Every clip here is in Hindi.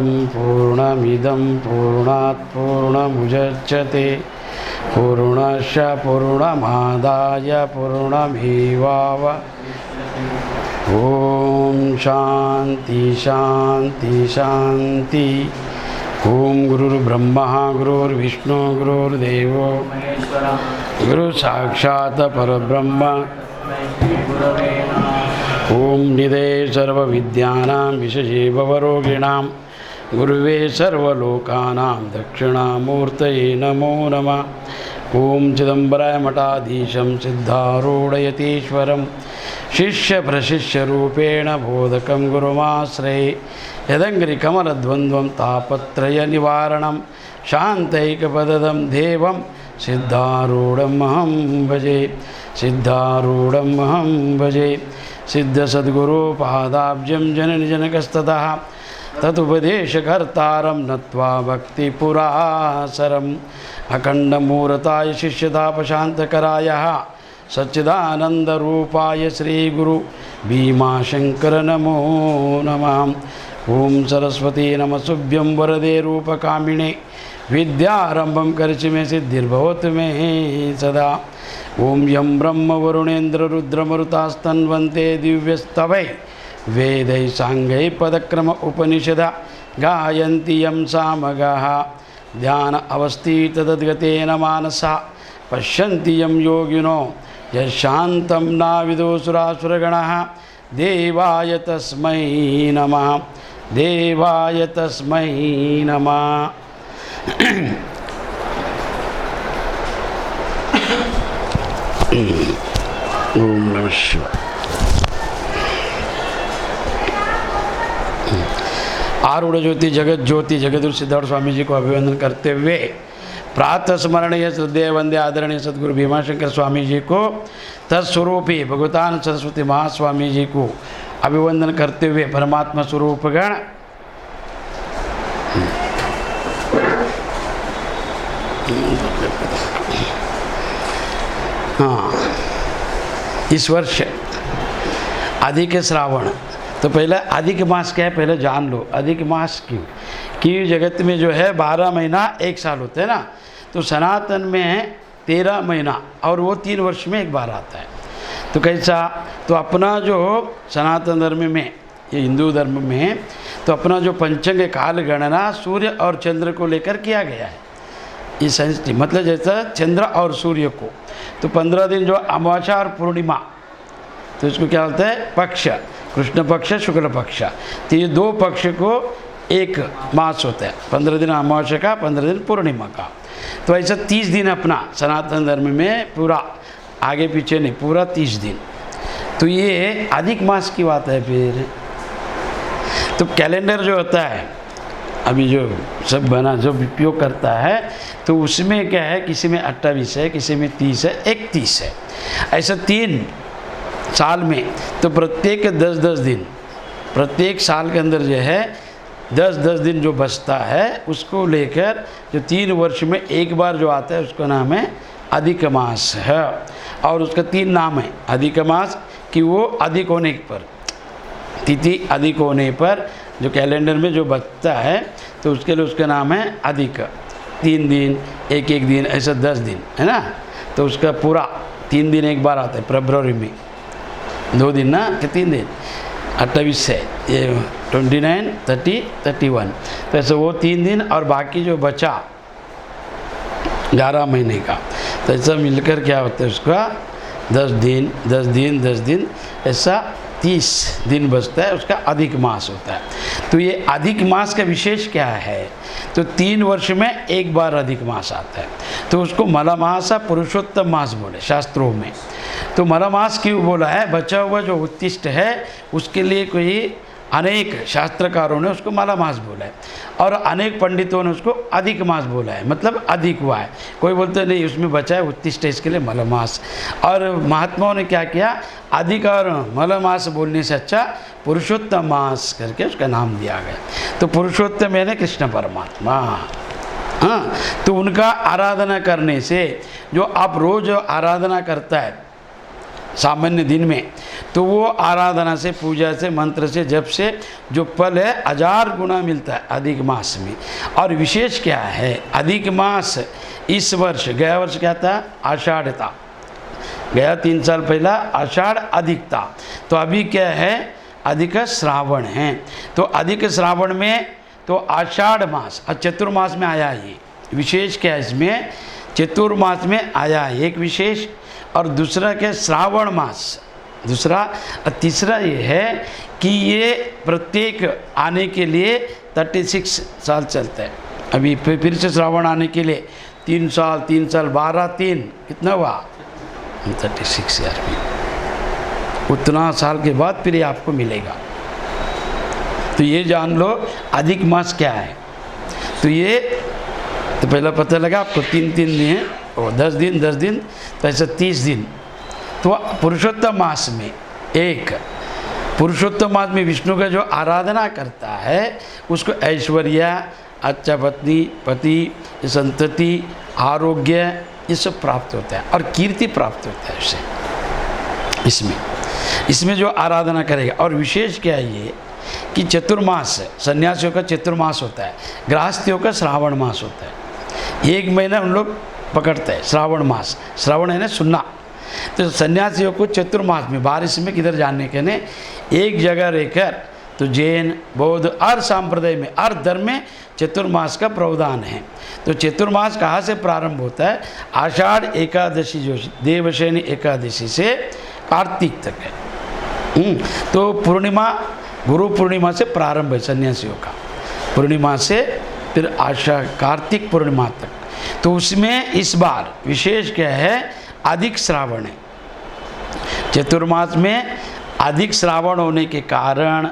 पूर्णमदं पूर्णमिदं पूर्णात् पूर्णमुदच्यते पूर्णस्य पूर्णमादाय पूर्णमेवावशिष्यते। ओम शांति शांति शांति। ओम गुरुर्ब्रह्मा गुरुर्विष्णु गुरुर्देवो महेश्वरः गुरु साक्षात् परब्रह्म। ओम निधे सर्वविद्यानां विशजे भवरोगिणां गुरुवे सर्वलोकानां दक्षिणामूर्तये नमो नमः। ओम चिदंबराय मठाधीशं सिद्धारूढयतीश्वरं शिष्य प्रशिष्य रूपेण बोधकं गुरुमाश्रये। यदङ्घ्रिकमलद्वन्द्वं तापत्रय निवारणं शान्तैकपदं देवं सिद्धारूढमहं भजे सिद्धारूढमहं भजे। सिद्धसद्गुरुपादाब्जं जननिजनकस्ततः तदुपदेशकर्तारं नत्वा भक्तिपुरासरम् अखण्डमूर्ताय शिष्यतापशान्तकराय सच्चिदानन्दरूपाय श्रीगुरु भीमाशंकर नमो नमः। ओम सरस्वती नमस्तुभ्यं वरदे रूपकामिने विद्यारंभं करिष्ये मे सिद्धिर्भवतु मे सदा। ओम यं ब्रह्म वरुणेन्द्र रुद्रमरुतास्तन्वन्ते दिव्यस्तवै वेदै साङ्गै पदक्रम उपनिषदा गायन्ति यं सामगाः। ध्यान अवस्थिततद्गतेन मानसा पश्यन्ति यं योगिनो यशान्तं नाविदुसुरासुरगणः। देवाय तस्मै नमः देवाय तस्मै नमः। ओम नमः शिवाय। आरूढ़ ज्योति जगत ज्योति जगदगुरु सिद्धार्थ स्वामी जी को अभिवंदन करते हुए प्रातः स्मरणीय श्रद्धेय वंदे आदरणीय सद्गुरु भीमाशंकर स्वामी जी को तत्स्वरूपी भगवतान सरस्वती महास्वामी जी को अभिवंदन करते हुए परमात्मा स्वरूपगण हाँ इस वर्ष अधिक श्रावण। तो पहले अधिक मास क्या है पहले जान लो। अधिक मास क्यों कि जगत में जो है 12 महीना एक साल होते हैं ना, तो सनातन में है 13 महीना और वो 3 वर्ष में एक बार आता है। तो कैसा, तो अपना जो सनातन धर्म में ये हिंदू धर्म में तो अपना जो पंचांग काल गणना सूर्य और चंद्र को लेकर किया गया है। ये सेंसिटिव मतलब जैसा चंद्र और सूर्य को तो 15 दिन जो अमावस्या और पूर्णिमा तो इसको क्या बोलते हैं पक्ष, कृष्ण पक्ष शुक्ल पक्ष। तो ये 2 पक्ष को एक मास होता है, 15 दिन अमावस्या का 15 दिन पूर्णिमा का। तो ऐसा 30 दिन अपना सनातन धर्म में पूरा आगे पीछे नहीं पूरा 30 दिन। तो ये अधिक मास की बात है। फिर तो कैलेंडर जो होता है अभी जो सब बना जो उपयोग करता है तो उसमें क्या है किसी में 28 है किसी में 30 है 31 है। ऐसा 3 साल में तो प्रत्येक 10-10 दिन प्रत्येक साल के अंदर जो है 10-10 दिन जो बचता है उसको लेकर जो 3 वर्ष में एक बार जो आता है उसका नाम है अधिक मास है। और उसका 3 नाम है अधिक मास कि वो अधिक होने पर तिथि अधिक होने पर जो कैलेंडर में जो बचता है तो उसके लिए उसका नाम है अधिक। 3 दिन एक दिन ऐसा 10 दिन है ना, तो उसका पूरा 3 दिन एक बार आता है। फरवरी में 2 दिन ना कि 3 दिन 28 है ये 29, 30, 31 तो ऐसे वो 3 दिन और बाकी जो बचा 11 महीने का तो ऐसा मिलकर क्या होता है उसका 10 दिन 10 दिन 10 दिन ऐसा 30 दिन बचता है उसका अधिक मास होता है। तो ये अधिक मास का विशेष क्या है तो 3 वर्ष में एक बार अधिक मास आता है तो उसको मलमासा पुरुषोत्तम मास बोले शास्त्रों में। तो मलमास क्यों बोला है, बचा हुआ जो उत्तिष्ठ है उसके लिए कोई अनेक शास्त्रकारों ने उसको मलमास बोला है और अनेक पंडितों ने उसको अधिक मास बोला है, मतलब अधिक हुआ है। कोई बोलते नहीं उसमें बचा है उत्तिष्ठ इसके लिए मलमास। और महात्माओं ने क्या किया अधिक और मलमास बोलने से अच्छा पुरुषोत्तम मास करके उसका नाम दिया गया। तो पुरुषोत्तम यानी कृष्ण परमात्मा। हाँ तो उनका आराधना करने से जो आप रोज़ आराधना करता है सामान्य दिन में, तो वो आराधना से, पूजा से, मंत्र से, जप से जो फल है 1000 गुना मिलता है अधिक मास में। और विशेष क्या है, अधिक मास इस वर्ष, गया वर्ष क्या था, आषाढ़ था, गया 3 साल पहला आषाढ़ अधिक था, तो अभी क्या है, अधिक श्रावण है। तो अधिक श्रावण में तो आषाढ़ मास और चतुर्मास में आया, ये विशेष क्या है इसमें, चतुर्मास में आया एक विशेष, और दूसरा क्या, श्रावण मास दूसरा, और तीसरा ये है कि ये प्रत्येक आने के लिए 36 साल चलता है। अभी फिर से श्रावण आने के लिए 3 साल 12 3 कितना हुआ, 36 ईयर में, उतना साल के बाद फिर ये आपको मिलेगा। तो ये जान लो अधिक मास क्या है। तो ये तो पहला पता लगा आपको 3 दिन है और 10 दिन, तो ऐसा 30 दिन। तो पुरुषोत्तम मास में एक, पुरुषोत्तम मास में विष्णु का जो आराधना करता है उसको ऐश्वर्य, अच्छा पत्नी, पति, संतति, आरोग्य, ये सब प्राप्त होता है और कीर्ति प्राप्त होता है उससे। इसमें जो आराधना करेगा, और विशेष क्या है ये कि चतुर्मास, सन्यासियों का चतुर्मास होता है, गृहस्थियों का श्रावण मास होता है। 1 महीना हम लोग पकड़ते हैं श्रावण मास, श्रावण है ना सुनना, तो सन्यासियों को चतुर्मास में, बारिश में किधर जाने के ने एक जगह रहकर, तो जैन, बौद्ध और सांप्रदाय में, हर धर्म में चतुर्मास का प्रावधान है। तो चतुर्मास कहाँ से प्रारंभ होता है, आषाढ़ एकादशी जो देवशयनी एकादशी से कार्तिक तक है। तो पूर्णिमा, गुरु पूर्णिमा से प्रारंभ है सन्यासियों का, पूर्णिमा से फिर आषाढ़ कार्तिक पूर्णिमा तक। तो उसमें इस बार विशेष क्या है, अधिक श्रावण है। चतुर्मास में अधिक श्रावण होने के कारण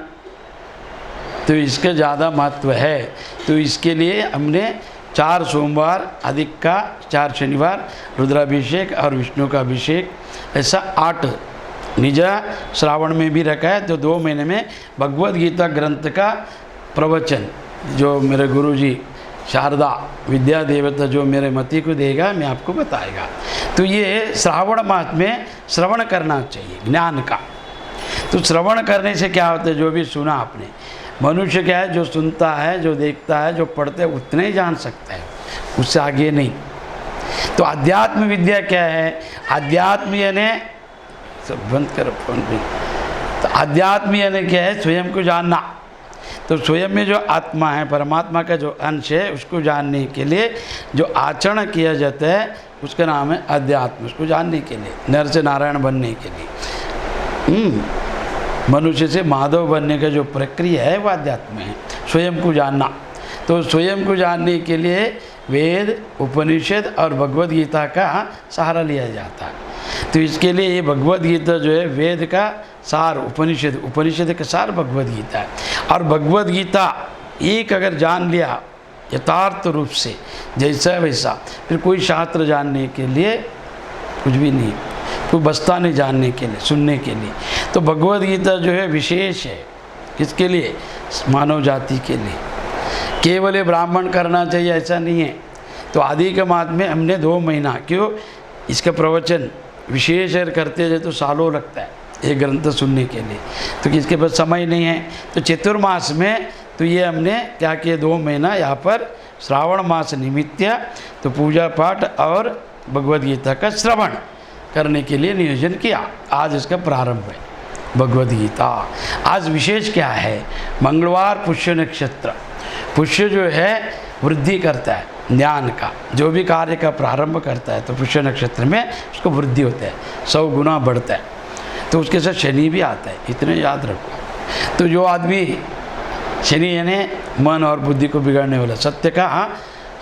तो इसका ज़्यादा महत्व है। तो इसके लिए हमने 4 सोमवार अधिक का, 4 शनिवार रुद्राभिषेक और विष्णु का अभिषेक, ऐसा 8 निजा श्रावण में भी रखा है। तो 2 महीने में भगवद गीता ग्रंथ का प्रवचन जो मेरे गुरुजी शारदा विद्या देवता जो मेरे मति को देगा, मैं आपको बताएगा। तो ये श्रावण मास में श्रवण करना चाहिए ज्ञान का। तो श्रवण करने से क्या होता है, जो भी सुना आपने, मनुष्य क्या है, जो सुनता है, जो देखता है, जो पढ़ता है उतने ही जान सकता है, उससे आगे नहीं। तो अध्यात्म विद्या क्या है, अध्यात्म यानी, सब बंद करो फोन भी, तो अध्यात्म यानी क्या है, स्वयं को जानना। तो स्वयं में जो आत्मा है, परमात्मा का जो अंश है, उसको जानने के लिए जो आचरण किया जाता है उसका नाम है अध्यात्म। उसको जानने के लिए, नर से नारायण बनने के लिए, मनुष्य से माधव बनने का जो प्रक्रिया है वो अध्यात्म है, स्वयं को जानना। तो स्वयं को जानने के लिए वेद, उपनिषद और भगवद गीता का सहारा लिया जाता है। तो इसके लिए ये भगवद गीता जो है वेद का सार, उपनिषद का सार भगवद गीता है। और भगवद गीता एक अगर जान लिया यथार्थ रूप से जैसा वैसा, फिर कोई शास्त्र जानने के लिए कुछ भी नहीं, कोई बस्ता नहीं जानने के लिए, सुनने के लिए। तो भगवद गीता जो है विशेष है, किसके लिए, मानव जाति के लिए। केवल ये ब्राह्मण करना चाहिए ऐसा नहीं है। तो अधिक मास में हमने 2 महीना, क्यों, इसका प्रवचन विशेष करते हैं तो सालों लगता है ये ग्रंथ सुनने के लिए, तो किसके पास समय नहीं है। तो चतुर्मास में तो ये हमने क्या किया, 2 महीना यहाँ पर श्रावण मास निमित्त तो पूजा पाठ और भगवद गीता का श्रवण करने के लिए नियोजन किया। आज इसका प्रारंभ है भगवद गीता। आज विशेष क्या है, मंगलवार पुष्य नक्षत्र, पुष्य जो है वृद्धि करता है ज्ञान का, जो भी कार्य का प्रारंभ करता है तो पुष्य नक्षत्र में उसको वृद्धि होता है, 100 गुना बढ़ता है। तो उसके साथ शनि भी आता है, इतने याद रखो। तो जो आदमी, शनि यानी मन और बुद्धि को बिगाड़ने वाला, सत्य का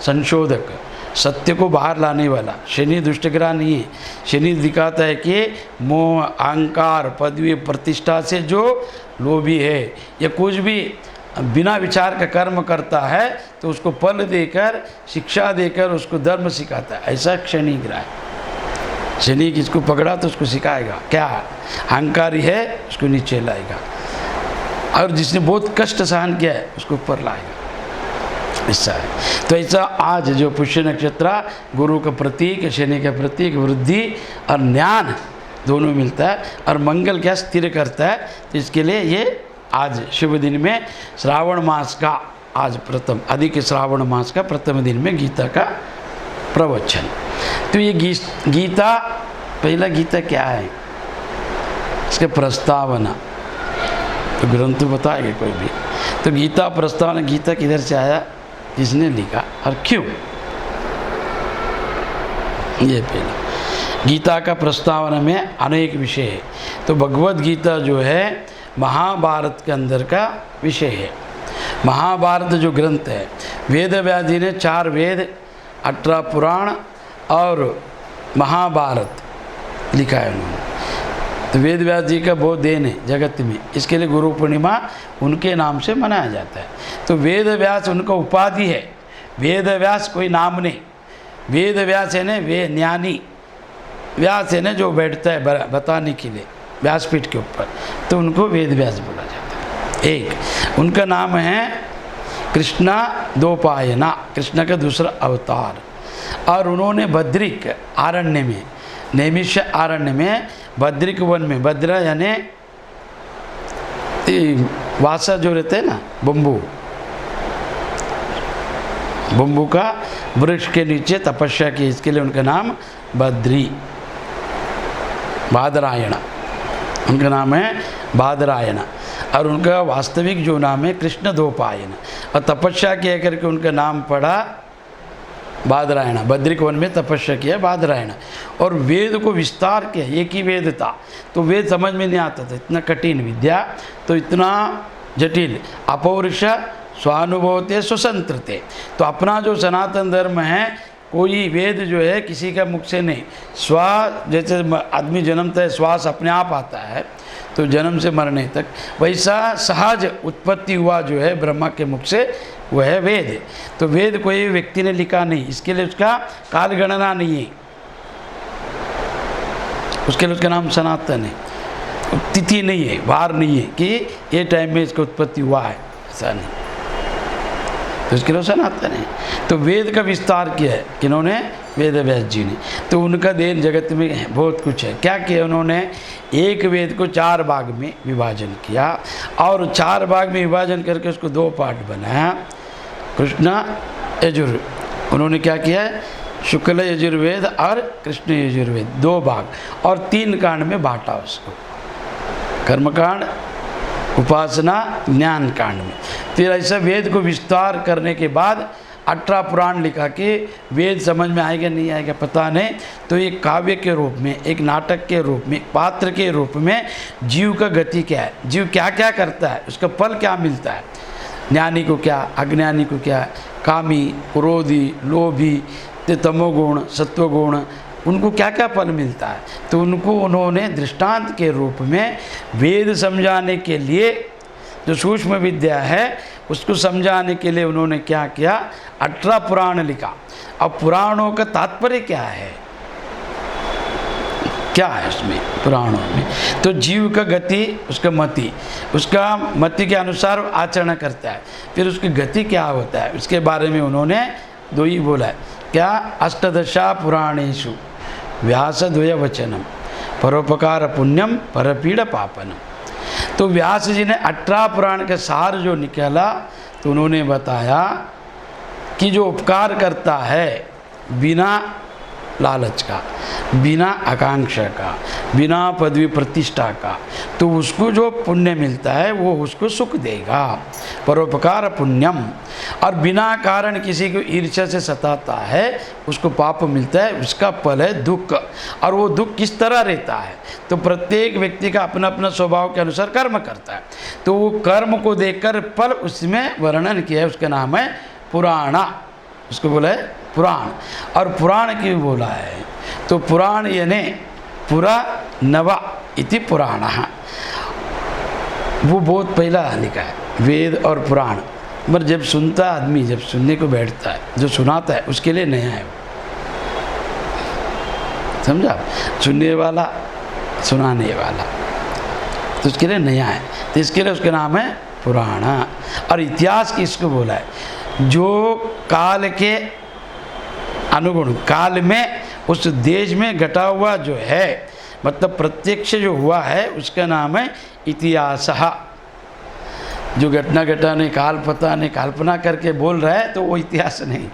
संशोधक, सत्य को बाहर लाने वाला, शनि दुष्टग्रह नहीं है। शनि दिखाता है कि मोह, अहंकार, पदवी, प्रतिष्ठा से जो लोभी है या कुछ भी बिना विचार का कर्म करता है तो उसको फल देकर, शिक्षा देकर उसको धर्म सिखाता है, ऐसा शनि ग्रह है। शनि किसको पकड़ा तो उसको सिखाएगा क्या, अहंकारी है उसको नीचे लाएगा, और जिसने बहुत कष्ट सहन किया है उसको ऊपर लाएगा, ऐसा है। तो ऐसा आज जो पुष्य नक्षत्र गुरु का प्रतीक, शनि का प्रतीक, वृद्धि और दोनों मिलता है। और मंगल क्या स्थिर करता है, तो इसके लिए ये आज शुभ दिन में श्रावण मास का आज प्रथम अधिक श्रावण मास का प्रथम दिन में गीता का प्रवचन। तो ये गीता पहला गीता क्या है, इसके प्रस्तावना तो ग्रंथ बताएगा कोई भी। तो गीता प्रस्तावना, गीता किधर से आया, किसने लिखा और क्यों, ये पहला। गीता का प्रस्तावना में अनेक विषय है। तो भगवद गीता जो है महाभारत के अंदर का विषय है। महाभारत जो ग्रंथ है, वेद व्यास जी ने 4 वेद, 18 पुराण और महाभारत लिखा है उन्होंने। तो वेद व्यास जी का बहुत देन है जगत में, इसके लिए गुरु पूर्णिमा उनके नाम से मनाया जाता है। तो वेद व्यास उनका उपाधि है, वेद व्यास कोई नाम नहीं। वेद व्यास है ना, वे ज्ञानी व्यास है ना जो बैठता है बताने के लिए व्यासपीठ के ऊपर, तो उनको वेद व्यास बोला जाता है। एक उनका नाम है कृष्णा द्वैपायना, कृष्ण का दूसरा अवतार। और उन्होंने बद्रिक आरण्य में, नैमिष आरण्य में, बद्रिक वन में, बद्रा यानी वासा जो रहते हैं ना, बम्बू का वृक्ष के नीचे तपस्या की, इसके लिए उनका नाम बद्री, बादरायण उनका नाम है बादरायण। और उनका वास्तविक जो नाम है कृष्ण द्वैपायन, और तपस्या किया करके उनका नाम पड़ा बादरायण। बद्रिक वन में तपस्या किया बादरायण। और वेद को विस्तार किया, एक ही वेद था तो वेद समझ में नहीं आता था, इतना कठिन विद्या, तो इतना जटिल। अपौरुष स्वानुभवते स्वतंत्रते, तो अपना जो सनातन धर्म है, कोई वेद जो है किसी का मुख से नहीं, जैसे आदमी जन्मता है श्वास अपने आप आता है, तो जन्म से मरने तक वैसा सहज उत्पत्ति हुआ जो है ब्रह्मा के मुख से, वह है वेद। तो वेद कोई व्यक्ति ने लिखा नहीं, इसके लिए उसका काल गणना नहीं है, उसके लिए उसका नाम सनातन है, तिथि नहीं है, वार नहीं है कि ये टाइम में इसका उत्पत्ति हुआ है, ऐसा नहीं, तो इसके लिए सनातन है। तो वेद का विस्तार किया है किन्होंने, वेद व्यास जी ने। तो उनका देन जगत में बहुत कुछ है। क्या किया उन्होंने, एक वेद को 4 भाग में विभाजन किया, और 4 भाग में विभाजन करके उसको 2 पार्ट बनाया, कृष्ण यजुर्वेद। उन्होंने क्या किया है, शुक्ल यजुर्वेद और कृष्ण यजुर्वेद 2 भाग, और 3 कांड में बांटा उसको, कर्मकांड, उपासना, ज्ञान कांड में। फिर ऐसा वेद को विस्तार करने के बाद 18 पुराण लिखा कि वेद समझ में आएगा नहीं आएगा पता नहीं, तो एक काव्य के रूप में, एक नाटक के रूप में, पात्र के रूप में जीव का गति क्या है, जीव क्या क्या करता है, उसका फल क्या मिलता है, ज्ञानी को क्या, अज्ञानी को क्या, कामी, क्रोधी, लोभी, तमोगुण, सत्वगुण, उनको क्या क्या फल मिलता है। तो उनको उन्होंने दृष्टांत के रूप में वेद समझाने के लिए, जो सूक्ष्म विद्या है उसको समझाने के लिए उन्होंने क्या किया, 18 पुराण लिखा। अब पुराणों का तात्पर्य क्या है, क्या है उसमें पुराणों में, तो जीव का गति, उसका मति के अनुसार आचरण करता है, फिर उसकी गति क्या होता है उसके बारे में उन्होंने 2 ही बोला है। क्या, अष्टदशा पुराणेषु व्यासद्वय वचनम परोपकार पुण्यम परपीड़ पापनम। तो व्यास जी ने 18 पुराण के सार जो निकाला, तो उन्होंने बताया कि जो उपकार करता है बिना लालच का, बिना आकांक्षा का, बिना पदवी प्रतिष्ठा का, तो उसको जो पुण्य मिलता है वो उसको सुख देगा, परोपकार पुण्यम। और बिना कारण किसी को ईर्ष्या से सताता है उसको पाप मिलता है, उसका फल है दुख। और वो दुख किस तरह रहता है, तो प्रत्येक व्यक्ति का अपना अपना स्वभाव के अनुसार कर्म करता है, तो वो कर्म को देखकर फल उसमें वर्णन किया है, उसका नाम है पुराणा, उसको बोला है पुराण। और पुराण क्यों बोला है, तो पुराण यानी पुरा नवा इति पुराण, वो बहुत पहला लिखा है वेद और पुराण। पर जब सुनता आदमी, जब सुनने को बैठता है, जो सुनाता है उसके लिए नया है, समझा, सुनने वाला, सुनाने वाला, तो उसके लिए नया है, तो इसके लिए उसका नाम है पुराण। और इतिहास किसको बोला है, जो काल के अनुगुण, काल में उस देश में घटा हुआ जो है मतलब प्रत्यक्ष जो हुआ है उसका नाम है इतिहास। जो घटना घटा नहीं, काल पता नहीं, कल्पना करके बोल रहा है तो वो इतिहास नहीं,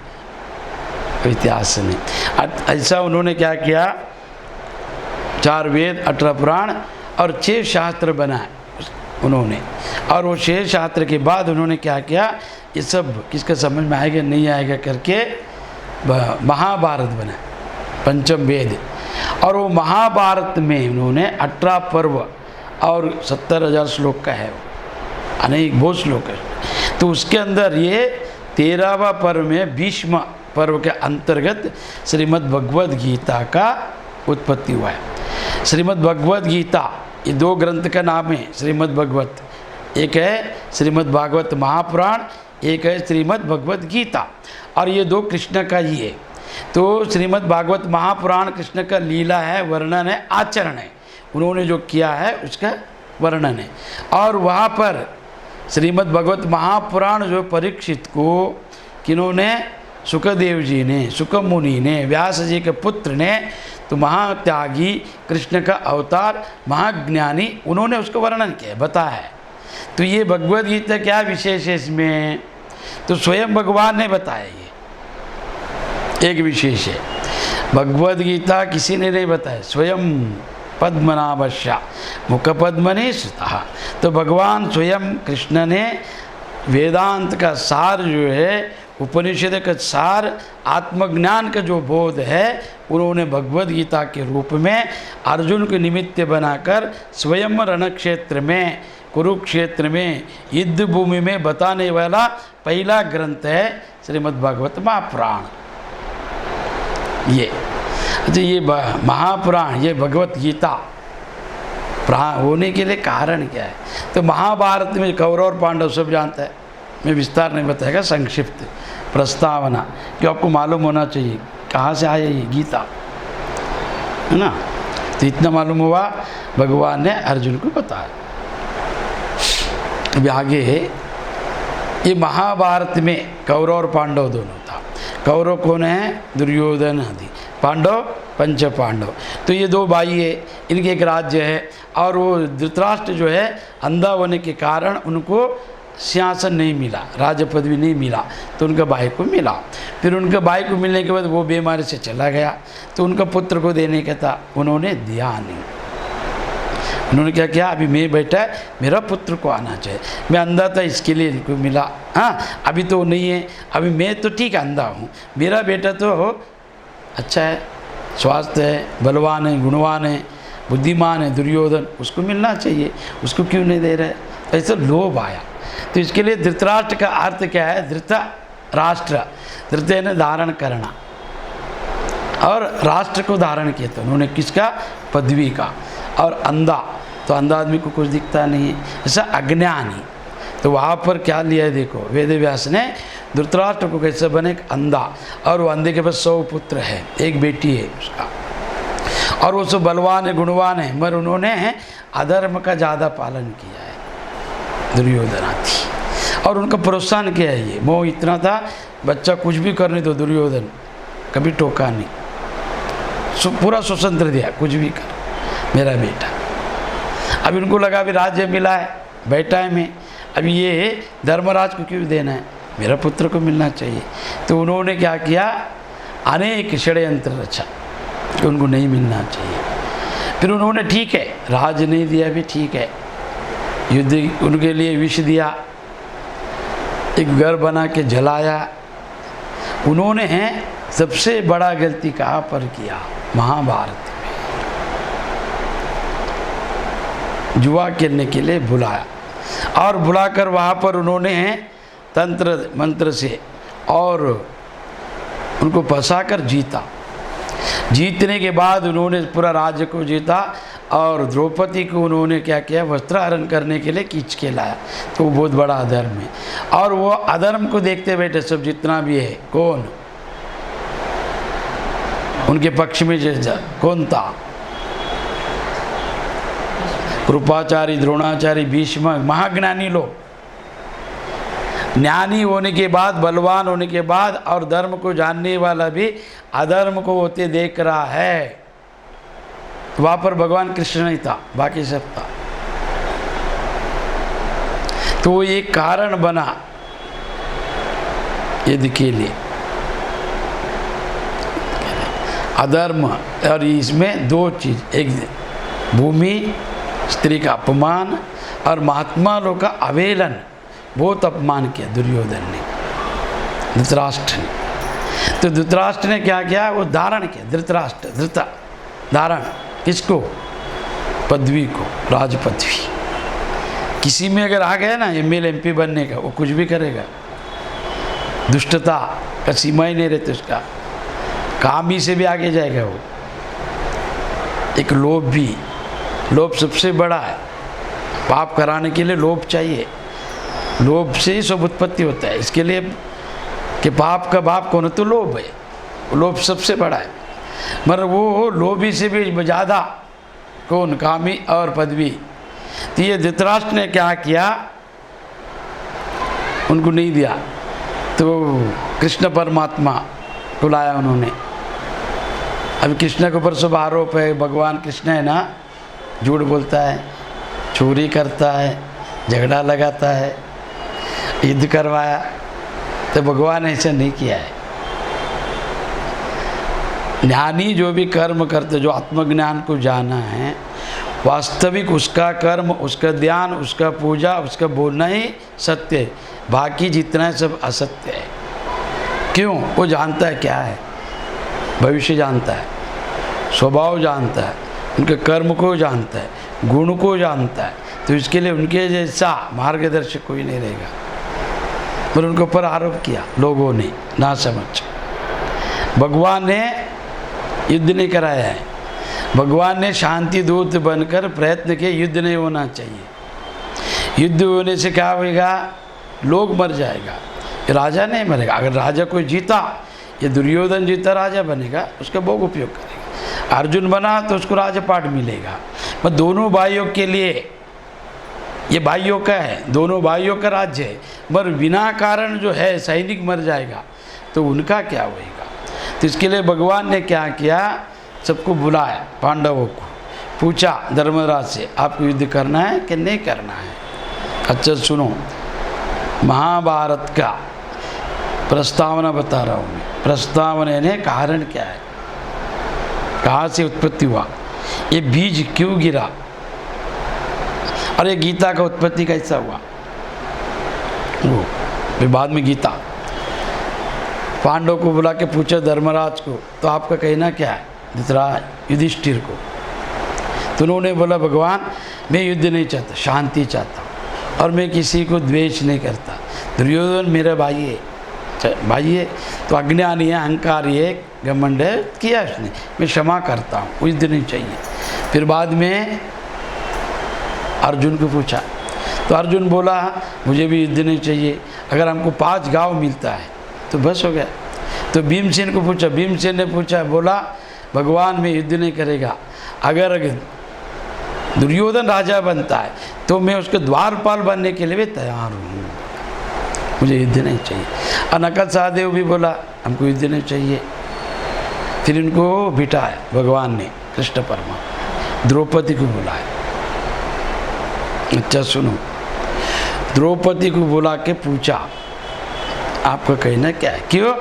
वो इतिहास नहीं। ऐसा उन्होंने क्या किया, 4 वेद, 18 पुराण और 6 शास्त्र बनाए उन्होंने। और वो 6 शास्त्र के बाद उन्होंने क्या किया, ये सब किसका समझ में आएगा नहीं आएगा करके महाभारत बनाए, पंचम वेद। और वो महाभारत में उन्होंने 18 पर्व और 70,000 श्लोक का है, अनेक बहुत श्लोक है। तो उसके अंदर ये 13वां पर्व में भीष्म पर्व के अंतर्गत श्रीमद् भगवद गीता का उत्पत्ति हुआ है। श्रीमद् भगवद गीता ये 2 ग्रंथ का नाम है श्रीमद् भगवत। एक है श्रीमद् भागवत महापुराण, एक है श्रीमद् भगवद गीता, और ये 2 कृष्ण का ही है। तो श्रीमद् भागवत महापुराण कृष्ण का लीला है, वर्णन है, आचरण है, उन्होंने जो किया है उसका वर्णन है। और वहाँ पर श्रीमद् भगवत महापुराण जो परीक्षित को किन्होंने, सुखदेव जी ने, सुख मुनि ने, व्यास जी के पुत्र ने, तो महात्यागी कृष्ण का अवतार महाज्ञानी, उन्होंने उसको वर्णन किया, बताया है। तो ये भगवद गीता क्या विशेष है इसमें, तो स्वयं भगवान ने बताया, ये एक विशेष है। भगवद गीता किसी ने नहीं बताया, स्वयं पद्मनाभस्या मुख पद्मने सुतः। तो भगवान स्वयं कृष्ण ने वेदांत का सार जो है, उपनिषद का सार, आत्मज्ञान का जो बोध है, उन्होंने भगवद गीता के रूप में अर्जुन को निमित्त बनाकर स्वयं रणक्षेत्र में, कुरुक्षेत्र में, युद्ध भूमि में बताने वाला पहला ग्रंथ है श्रीमद् भागवत महापुराण। ये महापुराण, ये भगवत गीता होने के लिए कारण क्या है, तो महाभारत में कौरव और पांडव सब जानता है, मैं विस्तार नहीं बताएगा, संक्षिप्त प्रस्तावना जो आपको मालूम होना चाहिए कहाँ से आया ये गीता, है ना। तो इतना मालूम हुआ, भगवान ने अर्जुन को बताया। अभी आगे ये महाभारत में कौरव और पांडव दोनों था। कौरव कौन है, दुर्योधन आदि, पांडव पंच पांडव। तो ये 2 भाई है, इनके एक राज्य है, और वो धृतराष्ट्र जो है अंधा होने के कारण उनको सिंहासन नहीं मिला, राज पदवी नहीं मिला, तो उनका भाई को मिला। फिर उनके भाई को मिलने के बाद वो बीमारी से चला गया, तो उनका पुत्र को देने का था, उन्होंने दिया नहीं। उन्होंने क्या किया, अभी मैं बैठा है, मेरा पुत्र को आना चाहिए, मैं अंधा था इसके लिए इनको मिला, हाँ अभी तो नहीं है, अभी मैं तो ठीक अंधा हूँ, मेरा बेटा तो अच्छा है, स्वास्थ्य है, बलवान है, गुणवान है, बुद्धिमान है, दुर्योधन, उसको मिलना चाहिए, उसको क्यों नहीं दे रहे। ऐसा लोभ आया। तो इसके लिए धृतराष्ट्र का अर्थ क्या है, धृत राष्ट्र, धृत ने धारण करना, और राष्ट्र को धारण किया, तो उन्होंने किसका, पदवी का। और अंधा, तो अंधा आदमी को कुछ दिखता नहीं है, ऐसा अज्ञानी। तो वहाँ पर क्या लिया है देखो, वेद व्यास ने धृतराष्ट्र को कैसे बने, एक अंधा, और वो अंधे के पास 100 पुत्र है, एक बेटी है उसका, और वो सब बलवान है, गुणवान है, मगर उन्होंने अधर्म का ज़्यादा पालन किया है, दुर्योधन आदि, और उनका प्रोत्साहन किया है। ये मोह इतना था, बच्चा कुछ भी करने दो, दुर्योधन कभी टोका नहीं, पूरा स्वतंत्र दिया, कुछ भी कर मेरा बेटा। अभी उनको लगा अभी राज्य मिला है, बेटा है मैं, अभी ये धर्मराज को क्यों देना है, मेरा पुत्र को मिलना चाहिए। तो उन्होंने क्या किया, अनेक षड्यंत्र रचा कि उनको नहीं मिलना चाहिए। फिर उन्होंने ठीक है, राज नहीं दिया भी ठीक है, युद्ध उनके लिए विष दिया, एक घर बना के जलाया। उन्होंने सबसे बड़ा गलती कहाँ पर किया, महाभारत में जुआ खेलने के लिए बुलाया, और बुलाकर वहाँ पर उन्होंने तंत्र मंत्र से और उनको फंसाकर जीता। जीतने के बाद उन्होंने पूरा राज्य को जीता, और द्रौपदी को उन्होंने क्या किया, वस्त्रहरण करने के लिए खींच के लाया। तो वो बहुत बड़ा अधर्म है, और वो अधर्म को देखते बैठे सब जितना भी है, कौन उनके पक्ष में कौन था, कृपाचारी, द्रोणाचारी, भीष्म, महाज्ञानी लोग, ज्ञानी होने के बाद, बलवान होने के बाद, और धर्म को जानने वाला भी अधर्म को होते देख रहा है। तो वहाँ पर भगवान कृष्ण नहीं था, बाकी सब था। तो वो एक कारण बना युद्ध के लिए, अधर्म। और इसमें दो चीज़, एक भूमि, स्त्री का अपमान और महात्मा लोग का अवेलन, बहुत अपमान किया दुर्योधन ने, धृतराष्ट्र ने। तो धृतराष्ट्र ने क्या किया, वो धारण किया, धृतराष्ट्र धृता धारण, किसको, पदवी को, राज पदवी। किसी में अगर आ गया ना एमएलए एमपी बनने का, वो कुछ भी करेगा, दुष्टता का सीमा ही नहीं रहती उसका, काम ही से भी आगे जाएगा वो। एक लोभ भी, लोभ सबसे बड़ा है, पाप कराने के लिए लोभ चाहिए, लोभ से ही सब उत्पत्ति होता है। इसके लिए कि पाप का बाप कौन है, तो लोभ है, लोभ सबसे बड़ा है। मगर वो लोभी से भी ज़्यादा कौन, कामी और पदवी। तो ये धृतराष्ट्र ने क्या किया, उनको नहीं दिया, तो कृष्ण परमात्मा को लाया उन्होंने। अभी कृष्ण के ऊपर सब आरोप है, भगवान कृष्ण है ना, झूठ बोलता है, चोरी करता है, झगड़ा लगाता है, युद्ध करवाया। तो भगवान ऐसा नहीं किया है। ज्ञानी जो भी कर्म करते, जो आत्मज्ञान को जाना है, वास्तविक उसका कर्म, उसका ध्यान, उसका पूजा, उसका बोलना ही सत्य है, बाकी जितना है सब असत्य है। क्यों, वो जानता है क्या है, भविष्य जानता है, स्वभाव जानता है, उनके कर्म को जानता है, गुण को जानता है। तो इसके लिए उनके जैसा मार्गदर्शक कोई नहीं रहेगा। पर उनके ऊपर आरोप किया लोगों ने, ना समझ। भगवान ने युद्ध नहीं कराया है, भगवान ने शांति दूत बनकर प्रयत्न किया, युद्ध नहीं होना चाहिए। युद्ध होने से क्या होगा, लोग मर जाएगा, राजा नहीं मरेगा। अगर राजा कोई जीता, ये दुर्योधन जीता, राजा बनेगा, उसका भोग उपयोग करेगा। अर्जुन बना तो उसको राजपाट मिलेगा। पर दोनों भाइयों के लिए, ये भाइयों का है, दोनों भाइयों का राज्य है, मगर बिना कारण जो है सैनिक मर जाएगा, तो उनका क्या होएगा। तो इसके लिए भगवान ने क्या किया, सबको बुलाया, पांडवों को पूछा धर्मराज से, आपको युद्ध करना है कि नहीं करना है। अच्छा सुनो, महाभारत का प्रस्तावना बता रहा हूँ मैं। प्रस्तावना ने कारण क्या है, कहाँ से उत्पत्ति हुआ, ये बीज क्यों गिरा, और ये गीता का उत्पत्ति कैसा हुआ, वो फिर बाद में गीता। पांडव को बुला के पूछा धर्मराज को, तो आपका कहना क्या है, धृतराज युधिष्ठिर को। तो उन्होंने बोला, भगवान मैं युद्ध नहीं चाहता, शांति चाहता हूँ, और मैं किसी को द्वेष नहीं करता। दुर्योधन मेरा भाई है, तो अज्ञानी है, अहंकारी है, घमंड है, किया उसने, मैं क्षमा करता हूँ, युद्ध नहीं चाहिए। फिर बाद में अर्जुन को पूछा, तो अर्जुन बोला मुझे भी युद्ध नहीं चाहिए, अगर हमको 5 गांव मिलता है तो बस हो गया। तो भीमसेन को पूछा, भीमसेन ने पूछा, बोला भगवान में युद्ध नहीं करेगा, अगर दुर्योधन राजा बनता है तो मैं उसके द्वारपाल बनने के लिए भी तैयार हूँ, मुझे युद्ध नहीं चाहिए। और नकल सहदेव भी बोला हमको युद्ध नहीं चाहिए। फिर इनको बिठाया भगवान ने, कृष्ण परमा द्रौपदी को बुलाया। अच्छा सुनो, द्रौपदी को बुला के पूछा आपका कहना क्या है, क्यों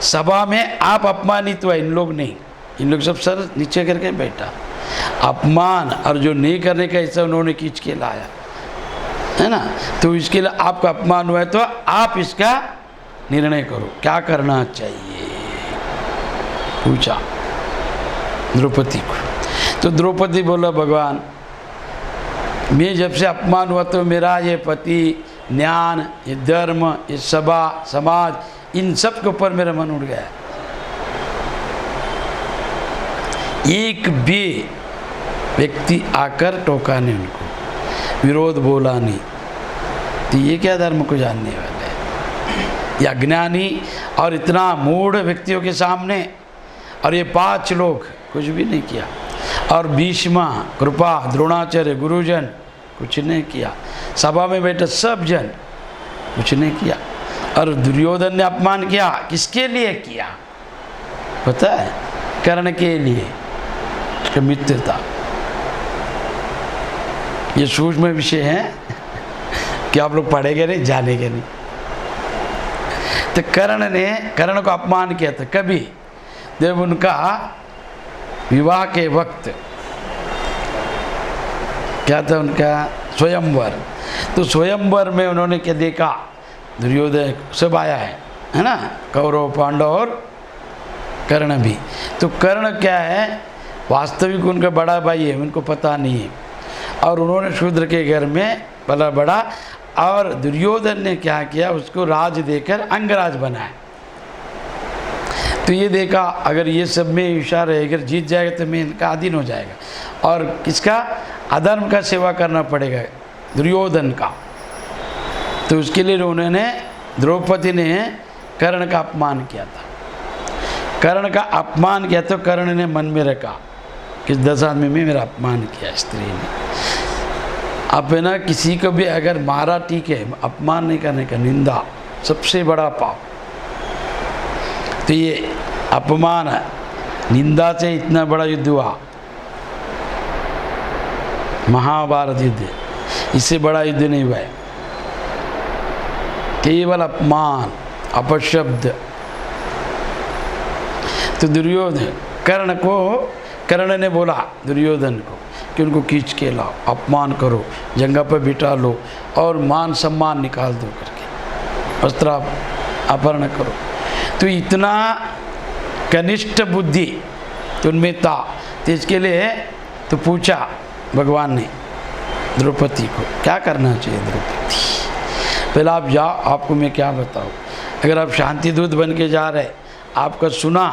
सभा में आप अपमानित हुआ, इन लोग नहीं, इन लोग सब सर नीचे करके बैठा। अपमान और जो नहीं करने का हिस्सा उन्होंने खींच के लाया है ना, तो इसके लिए आपका अपमान हुआ है, तो आप इसका निर्णय करो, क्या करना चाहिए, पूछा द्रौपदी को। तो द्रौपदी बोला भगवान मैं जब से अपमान हुआ तो मेरा ये पति, ज्ञान, ये धर्म, ये सभा, समाज, इन सब के ऊपर मेरा मन उड़ गया। एक भी व्यक्ति आकर टोका नहीं उनको, विरोध बोला नहीं, तो ये क्या धर्म को जानने वाले हैं। ये अज्ञानी और इतना मूढ़ व्यक्तियों के सामने, और ये 5 लोग कुछ भी नहीं किया, और भीष्मा, कृपा, द्रोणाचार्य, गुरुजन कुछ नहीं किया, सभा में बैठे सब जन कुछ नहीं किया। और दुर्योधन ने अपमान किया, किसके लिए किया पता है, कर्ण के लिए, उसका मित्र था। ये सूक्ष्म विषय है कि आप लोग पढ़ेंगे नहीं, जानेंगे नहीं। तो कर्ण को अपमान किया था कभी, जब उनका विवाह के वक्त क्या था उनका स्वयंवर। तो स्वयंवर में उन्होंने क्या देखा, दुर्योधन सब आया है ना, कौरव पांडव और कर्ण भी। तो कर्ण क्या है, वास्तविक उनका बड़ा भाई है, उनको पता नहीं है, और उन्होंने शूद्र के घर में पला बड़ा, और दुर्योधन ने क्या किया, उसको राज देकर अंगराज बनाया। तो ये देखा अगर ये सब में इशारा रहेगा, जीत जाएगा तो मैं इनका अधीन हो जाएगा, और किसका, अधर्म का सेवा करना पड़ेगा, दुर्योधन का। तो उसके लिए उन्होंने, द्रौपदी ने कर्ण का अपमान किया था। कर्ण का अपमान किया तो कर्ण ने मन में रखा कि 10 आदमी में मेरा अपमान किया स्त्री ने। अब है ना, किसी को भी अगर मारा ठीक है, अपमान नहीं करने का, निंदा सबसे बड़ा पाप। तो ये अपमान है, निंदा से इतना बड़ा युद्ध हुआ, महाभारत युद्ध, इससे बड़ा युद्ध नहीं हुआ है। केवल अपमान, अपशब्द। तो दुर्योधन कर्ण ने बोला दुर्योधन को कि उनको खींच के लाओ, अपमान करो, जंगा पर बिठा लो और मान सम्मान निकाल दो करके, वस्त्र अपहरण करो। तो इतना कनिष्ठ बुद्धि तो उनमें था। तो इसके लिए तो पूछा भगवान ने द्रौपदी को, क्या करना चाहिए द्रौपदी, पहले आप जाओ, आपको मैं क्या बताऊँ। अगर आप शांति दूत बन के जा रहे, आपका सुना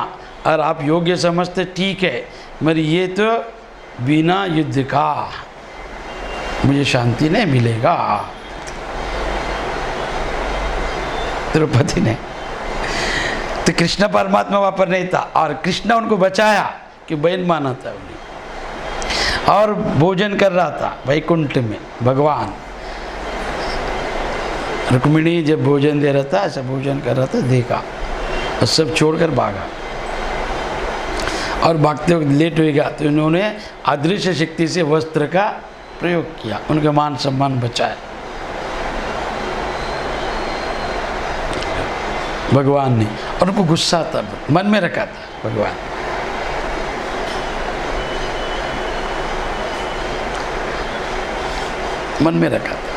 और आप योग्य समझते, ठीक है, मगर ये तो बिना युद्ध का मुझे शांति नहीं मिलेगा। द्रौपदी ने तो कृष्ण परमात्मा वहाँ पर नहीं था, और कृष्ण उनको बचाया कि बहन माना था उन्हें, और भोजन कर रहा था वैकुंठ में भगवान। रुक्मिणी जब भोजन दे रहा था, ऐसा भोजन कर रहा था, देखा और सब छोड़कर भागा, और भागते वक्त लेट हो गया। तो इन्होंने अदृश्य शक्ति से वस्त्र का प्रयोग किया, उनका मान सम्मान बचाया भगवान ने। और उनको गुस्सा था, मन में रखा था भगवान। मन में रखा था।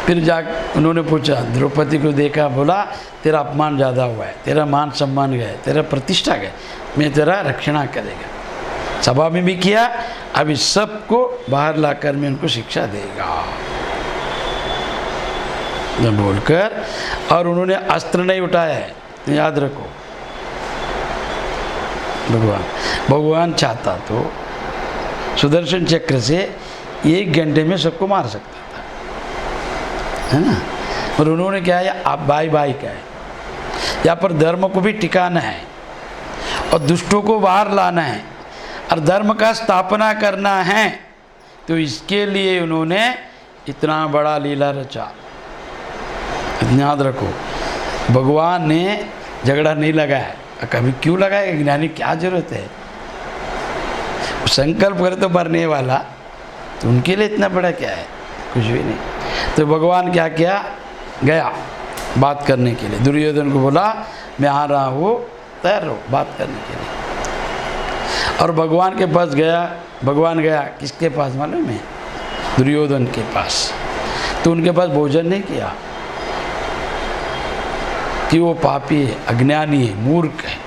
फिर जा उन्होंने पूछा, द्रौपदी को देखा, बोला तेरा अपमान ज़्यादा हुआ है, तेरा मान सम्मान गया, तेरा प्रतिष्ठा गया, मैं तेरा रक्षणा करेगा। सभा में भी किया, अभी सबको बाहर लाकर मैं उनको शिक्षा देगा बोलकर। और उन्होंने अस्त्र नहीं उठाया है, याद रखो। भगवान चाहता तो सुदर्शन चक्र से 1 घंटे में सबको मार सकता है ना, और उन्होंने क्या है, आप बाई का है, यहाँ पर धर्म को भी टिकाना है और दुष्टों को बाहर लाना है और धर्म का स्थापना करना है। तो इसके लिए उन्होंने इतना बड़ा लीला रचा। याद रखो, भगवान ने झगड़ा नहीं लगाया, कभी क्यों लगाया, ज्ञानी क्या जरूरत है, संकल्प करे तो मरने वाला, तो उनके लिए इतना बड़ा क्या है, कुछ भी नहीं। तो भगवान क्या किया, गया बात करने के लिए, दुर्योधन को बोला मैं आ रहा हूँ, तैयार रहो बात करने के लिए। और भगवान के पास गया, भगवान गया किसके पास मालूम है, दुर्योधन के पास। तो उनके पास भोजन नहीं किया कि वो पापी है, अज्ञानी है, मूर्ख है।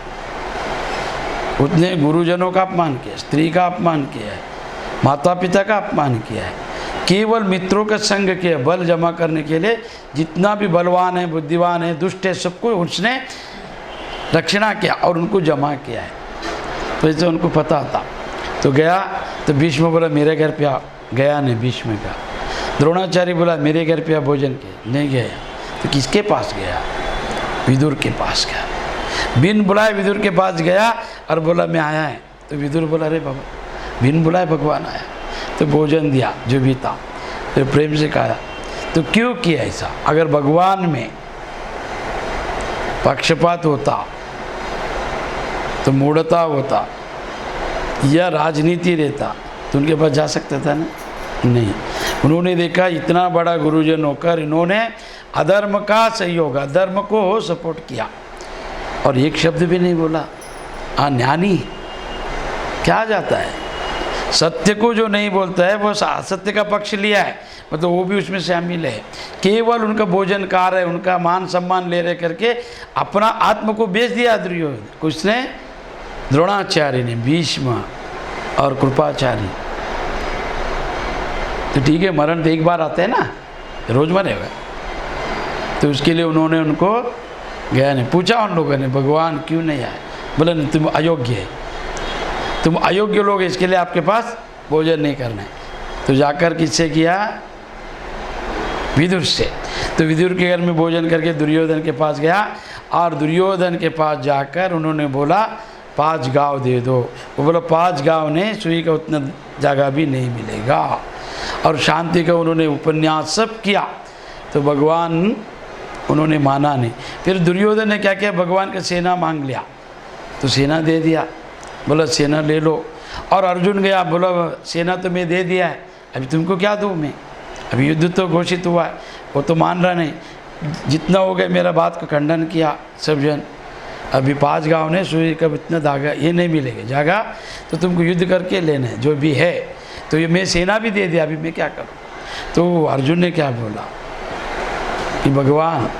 उसने गुरुजनों का अपमान किया, स्त्री का अपमान किया है, माता पिता का अपमान किया है, केवल मित्रों का संग किया बल जमा करने के लिए। जितना भी बलवान है, बुद्धिमान है, दुष्ट है, सबको उसने रक्षणा किया और उनको जमा किया है। तो इसे उनको पता था। तो गया तो भीष्म बोला मेरे घर पे आ, गया नहीं भीष्म का। द्रोणाचार्य बोला मेरे घर पे आ भोजन के, नहीं गया। तो किसके पास गया, विदुर के पास गया। बिन बुलाए विदुर के पास गया और बोला मैं आया है। तो विदुर बोला अरे बाबा, बिन बुलाए भगवान आया। तो भोजन दिया जो भी था, फिर प्रेम से कहा। तो क्यों किया ऐसा, अगर भगवान में पक्षपात होता तो मूढ़ता होता या राजनीति रहता तो उनके पास जा सकता था ना, नहीं। उन्होंने देखा इतना बड़ा गुरुजन होकर इन्होंने अधर्म का सहयोग, अधर्म को सपोर्ट किया और एक शब्द भी नहीं बोला। ज्ञानी क्या जाता है, सत्य को जो नहीं बोलता है वो असत्य का पक्ष लिया है, मतलब वो भी उसमें शामिल है। केवल उनका भोजन कार है, उनका मान सम्मान ले रहे करके अपना आत्म को बेच दिया दुर्योधन। किसने? द्रोणाचार्य ने, भीष्म और कृपाचार्य। तो ठीक है, मरण तो एक बार आता है ना, रोज मरेगा। तो उसके लिए उन्होंने उनको गया नहीं पूछा, उन लोगों ने भगवान क्यों नहीं आए? बोले नहीं, तुम अयोग्य है, तुम अयोग्य लोग, इसके लिए आपके पास भोजन नहीं करना है। तो जाकर किससे किया? विदुर से। तो विदुर के घर में भोजन करके दुर्योधन के पास गया और दुर्योधन के पास जाकर उन्होंने बोला 5 गाँव दे दो। वो बोला 5 गाँव ने सुई का उतना जगह भी नहीं मिलेगा। और शांति का उन्होंने उपन्यास सब किया। तो भगवान उन्होंने माना नहीं। फिर दुर्योधन ने क्या किया? भगवान का सेना मांग लिया, तो सेना दे दिया। बोला सेना ले लो। और अर्जुन गया, बोला सेना तो मैं दे दिया है, अभी तुमको क्या दूँ मैं, अभी युद्ध तो घोषित हुआ है। वो तो मान रहा नहीं, जितना हो गया मेरा बात का खंडन किया सब जन। अभी 5 गाँव ने सुई का इतना धागा ये नहीं मिलेगा, जागा तो तुमको युद्ध करके लेना है जो भी है। तो ये मैं सेना भी दे दिया, अभी मैं क्या करूँ? तो अर्जुन ने क्या बोला कि भगवान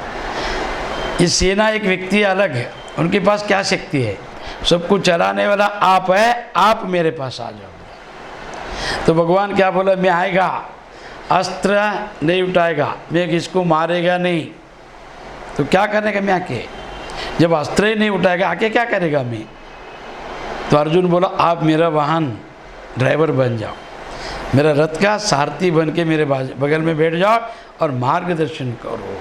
ये सेना एक व्यक्ति अलग है, उनके पास क्या शक्ति है? सबको चलाने वाला आप है, आप मेरे पास आ जाओ। तो भगवान क्या बोला? मैं आएगा, अस्त्र नहीं उठाएगा, मैं किसको मारेगा नहीं। तो क्या करने का मैं आके? जब अस्त्र ही नहीं उठाएगा आके क्या करेगा मैं? तो अर्जुन बोला आप मेरा वाहन ड्राइवर बन जाओ, मेरा रथ का सारथी बन के मेरे बगल में बैठ जाओ और मार्गदर्शन करो।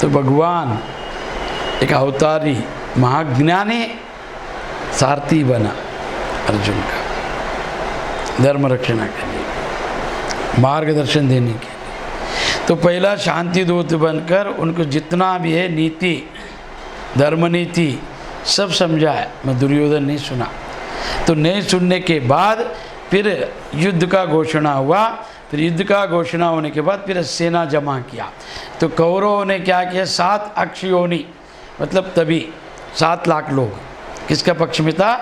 तो भगवान एक अवतारी महाज्ञानी सारथी बना अर्जुन का, धर्म रक्षणा के लिए, मार्गदर्शन देने के लिए। तो पहला शांति दूत बनकर उनको जितना भी है नीति, धर्म नीति सब समझाया। मैं दुर्योधन नहीं सुना। तो नहीं सुनने के बाद फिर युद्ध का घोषणा हुआ। फिर युद्ध का घोषणा होने के बाद फिर सेना जमा किया। तो कौरवों ने क्या किया? 7 अक्षयोनी, मतलब तभी 7 लाख लोग किसका पक्ष में था?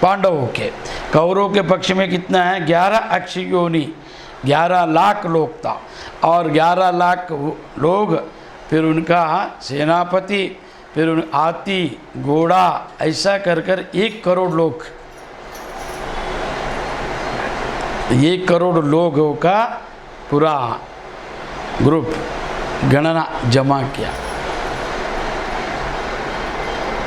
पांडवों के। कौरवों के पक्ष में कितना है? 11 अक्षयोनी, 11 लाख लोग था। और 11 लाख लोग, फिर उनका सेनापति, फिर हाथी, घोड़ा, ऐसा कर कर 1 करोड़ लोग, 1 करोड़ लोगों का पूरा ग्रुप गणना जमा किया।